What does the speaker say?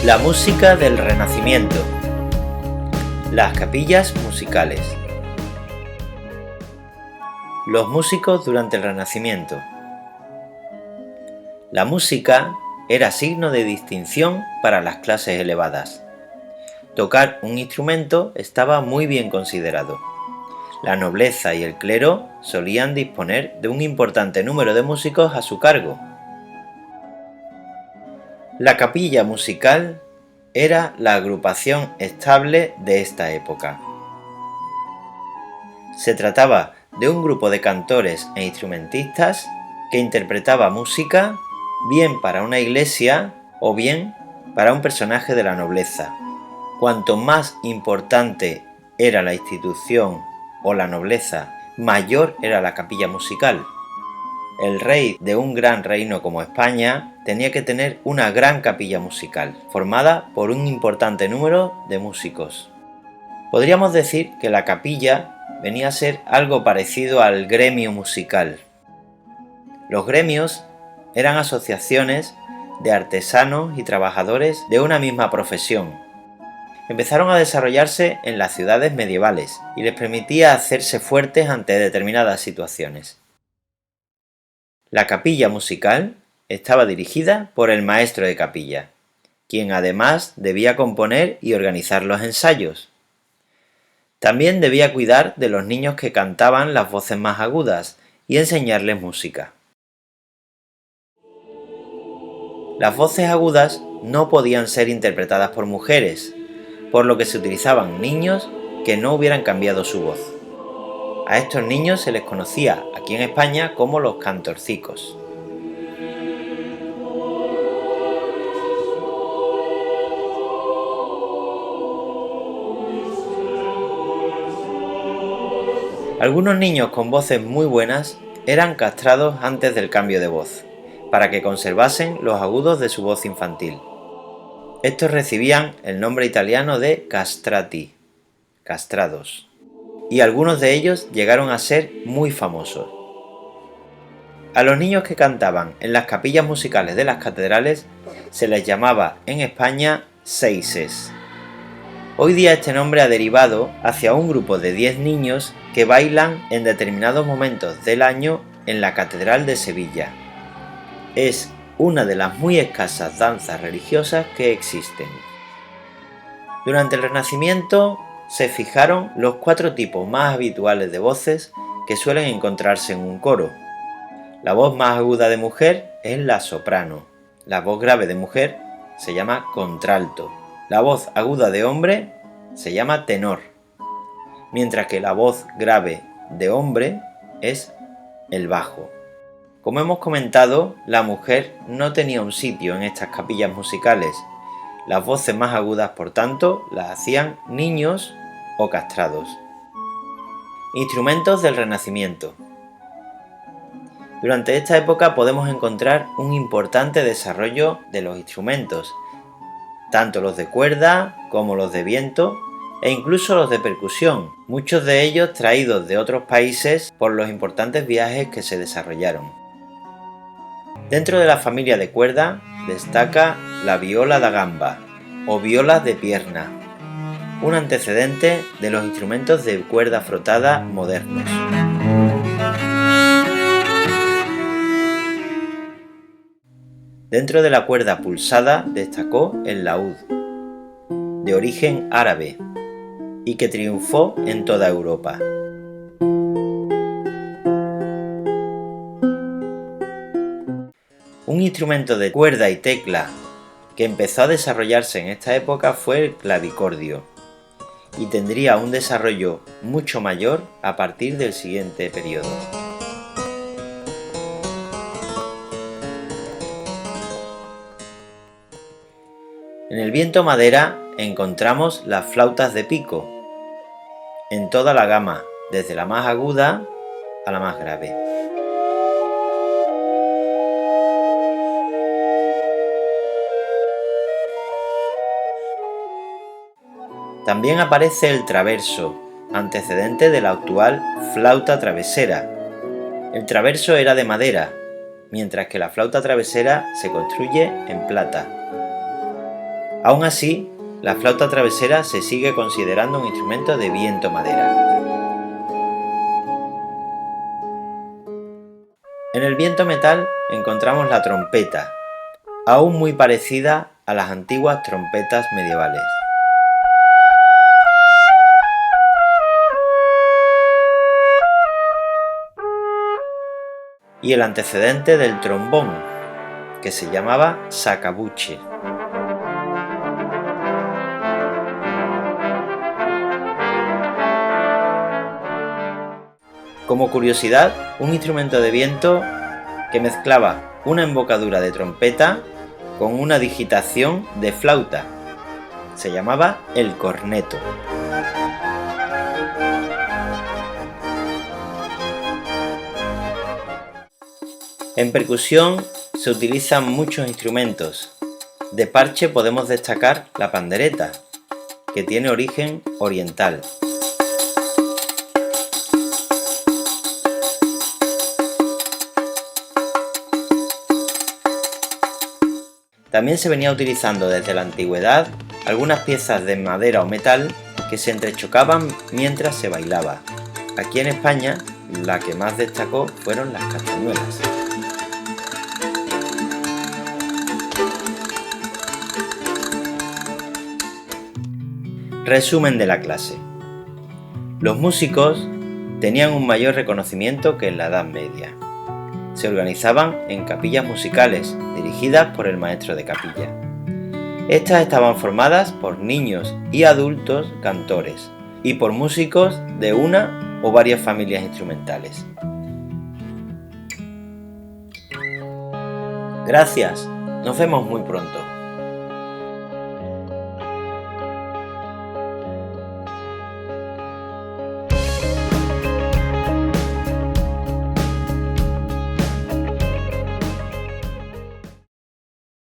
La música del Renacimiento. Las capillas musicales. Los músicos durante el Renacimiento. La música era signo de distinción para las clases elevadas. Tocar un instrumento estaba muy bien considerado. La nobleza y el clero solían disponer de un importante número de músicos a su cargo. La capilla musical era la agrupación estable de esta época. Se trataba de un grupo de cantores e instrumentistas que interpretaba música bien para una iglesia o bien para un personaje de la nobleza. Cuanto más importante era la institución o la nobleza, mayor era la capilla musical. El rey de un gran reino como España tenía que tener una gran capilla musical, formada por un importante número de músicos. Podríamos decir que la capilla venía a ser algo parecido al gremio musical. Los gremios eran asociaciones de artesanos y trabajadores de una misma profesión. Empezaron a desarrollarse en las ciudades medievales y les permitía hacerse fuertes ante determinadas situaciones. La capilla musical estaba dirigida por el maestro de capilla, quien además debía componer y organizar los ensayos. También debía cuidar de los niños que cantaban las voces más agudas y enseñarles música. Las voces agudas no podían ser interpretadas por mujeres, por lo que se utilizaban niños que no hubieran cambiado su voz. A estos niños se les conocía aquí en España como los cantorcicos. Algunos niños con voces muy buenas eran castrados antes del cambio de voz, para que conservasen los agudos de su voz infantil. Estos recibían el nombre italiano de castrati, castrados, y algunos de ellos llegaron a ser muy famosos. A los niños que cantaban en las capillas musicales de las catedrales se les llamaba en España seises. Hoy día este nombre ha derivado hacia un grupo de 10 niños que bailan en determinados momentos del año en la Catedral de Sevilla. Es una de las muy escasas danzas religiosas que existen. Durante el Renacimiento se fijaron los 4 tipos más habituales de voces que suelen encontrarse en un coro. La voz más aguda de mujer es la soprano. La voz grave de mujer se llama contralto. La voz aguda de hombre se llama tenor, mientras que la voz grave de hombre es el bajo. Como hemos comentado, la mujer no tenía un sitio en estas capillas musicales. Las voces más agudas, por tanto, las hacían niños o castrados. Instrumentos del Renacimiento. Durante esta época podemos encontrar un importante desarrollo de los instrumentos, tanto los de cuerda como los de viento e incluso los de percusión, muchos de ellos traídos de otros países por los importantes viajes que se desarrollaron. Dentro de la familia de cuerda destaca la viola da gamba o viola de pierna, un antecedente de los instrumentos de cuerda frotada modernos. Dentro de la cuerda pulsada destacó el laúd, de origen árabe, y que triunfó en toda Europa. Un instrumento de cuerda y tecla que empezó a desarrollarse en esta época fue el clavicordio, y tendría un desarrollo mucho mayor a partir del siguiente periodo. En el viento madera encontramos las flautas de pico, en toda la gama, desde la más aguda a la más grave. También aparece el traverso, antecedente de la actual flauta travesera. El traverso era de madera, mientras que la flauta travesera se construye en plata. Aún así, la flauta travesera se sigue considerando un instrumento de viento-madera. En el viento-metal encontramos la trompeta, aún muy parecida a las antiguas trompetas medievales. Y el antecedente del trombón, que se llamaba sacabuche. Como curiosidad, un instrumento de viento que mezclaba una embocadura de trompeta con una digitación de flauta. Se llamaba el corneto. En percusión se utilizan muchos instrumentos. De parche podemos destacar la pandereta, que tiene origen oriental. También se venía utilizando desde la antigüedad algunas piezas de madera o metal que se entrechocaban mientras se bailaba. Aquí en España, la que más destacó fueron las castañuelas. Resumen de la clase. Los músicos tenían un mayor reconocimiento que en la Edad Media. Se organizaban en capillas musicales dirigidas por el maestro de capilla. Estas estaban formadas por niños y adultos cantores y por músicos de una o varias familias instrumentales. Gracias, nos vemos muy pronto.